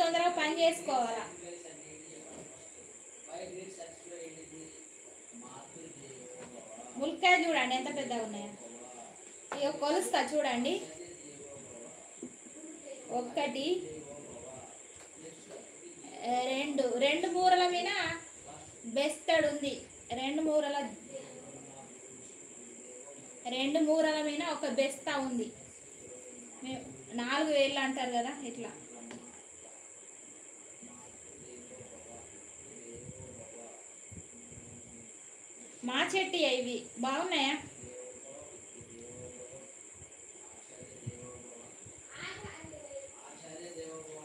తొందరగా పని చేసుకోవాలా. ములక్కాయ చూడండి ఎంత పెద్దగా ఉన్నాయో. ఇక కొలుస్తా చూడండి. 1 2 మూరల మీద బెస్తడు ఉంది. 2 మూరల మీద ఒక బెస్తా ఉంది. 4 వేలు అంటారు కదా ఇట్లా. మా చెట్టు ఇవి బాగున్నాయా?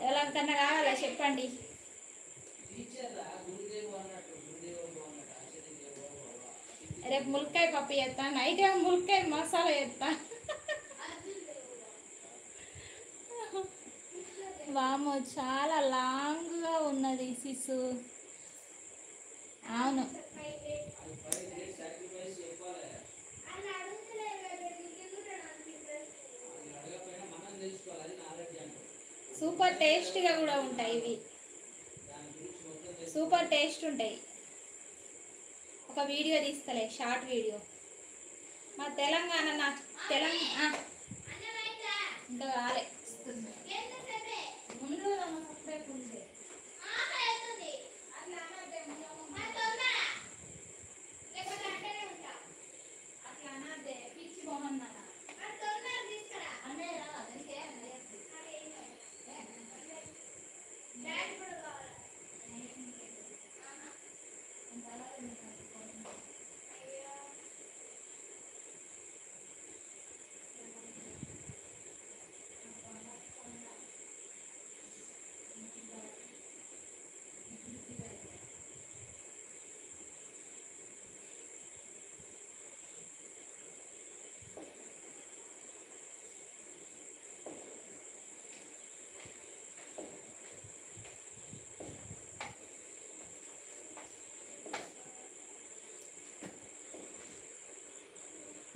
ఎవరికన్నా కావాలా చెప్పండి. రేపు ములక్కాయ పప్పు చేస్తా. నైట్ ఏమో ములక్కాయ మసాలా చేస్తా. వామో చాలా లాంగ్గా ఉన్నది సిస్సు. అవును, సూపర్ టేస్ట్గా కూడా ఉంటాయి ఇవి. సూపర్ టేస్ట్ ఉంటాయి. ఒక వీడియో తీస్తలే, షార్ట్ వీడియో. మా తెలంగాణ ఇంకా కాలే.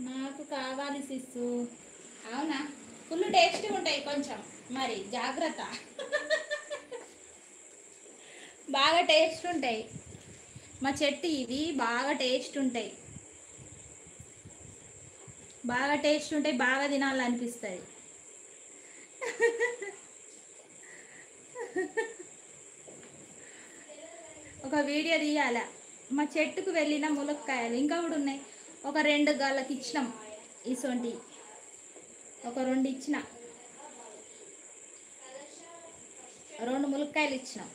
నాకు కావాలి సిస్సు. అవునా, ఫుల్ టేస్ట్ ఉంటాయి కొంచెం, మరి జాగ్రత్త. బాగా టేస్ట్ ఉంటాయి. మా చెట్టు ఇవి బాగా టేస్ట్ ఉంటాయి. బాగా టేస్ట్ ఉంటాయి, బాగా తినాలనిపిస్తుంది. ఒక వీడియో తీయాల. మా చెట్టుకు వెళ్ళిన ములక్కాయలు ఇంకా కూడా ఉన్నాయి. ఒక 2 గాళ్ళకి ఇచ్చినాం. ఇసొంటి ఒక 2 ఇచ్చిన, 2 ములక్కాయలు ఇచ్చినాం.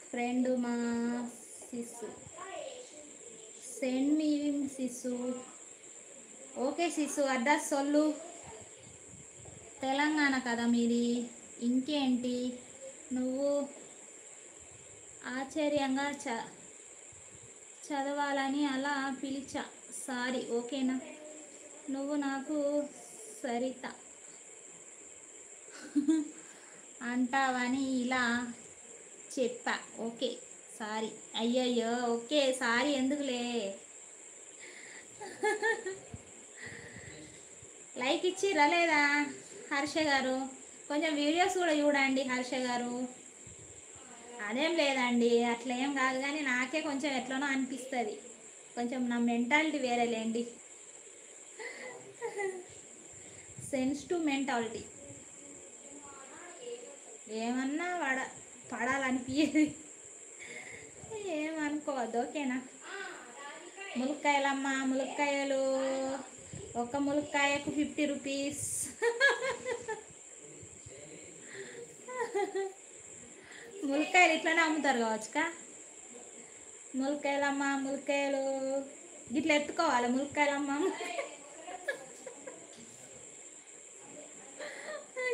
ఫ్రెండ్ మా sis send me sis. Okay sis, address సొల్లు. తెలంగాణ కదా మీది. ఇంకేంటి, నువ్వు ఆశ్చర్యంగా చదవాలని అలా పిలిచా. సారీ, ఓకేనా? నువ్వు నాకు సరిత అంటావని ఇలా చెప్పా. Okay sorry. అయ్యయ్యో, ఓకే సారీ ఎందుకులే. లైక్ ఇచ్చిరా లేదా హర్ష గారు? కొంచెం వీడియోస్ కూడా చూడండి హర్ష గారు. అదేం లేదండి, అట్లా ఏం కాదు, కానీ నాకే కొంచెం ఎట్లనో అనిపిస్తుంది. కొంచెం నా మెంటాలిటీ వేరేలేండి. Sensitive mentality. ఏమన్నా పడాలనిపించేది. ఏమనుకోవద్దు, ఓకేనా? ములక్కాయలమ్మ, ములక్కాయలు ఒక ములక్కాయకు 50 రూపీస్. ములక్కాయలు ఇట్లనే అమ్ముతారు కావచ్చుకా. ములక్కాయలమ్మ, ములక్కాయలు ఇట్లా ఎత్తుకోవాలి. ములక్కాయలమ్మ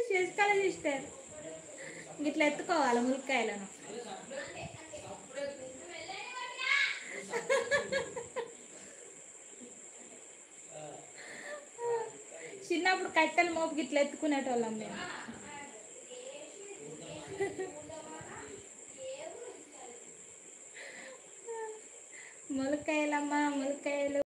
శశికళ సిస్టర్ ఇట్లా ఎత్తుకోవాలి ములక్కాయలను. చిన్నప్పుడు కట్టెలు మోపుకి ఇట్లా ఎత్తుకునేటోళ్ళం మేము. ములక్కాయలమ్మ, ములక్కాయలు.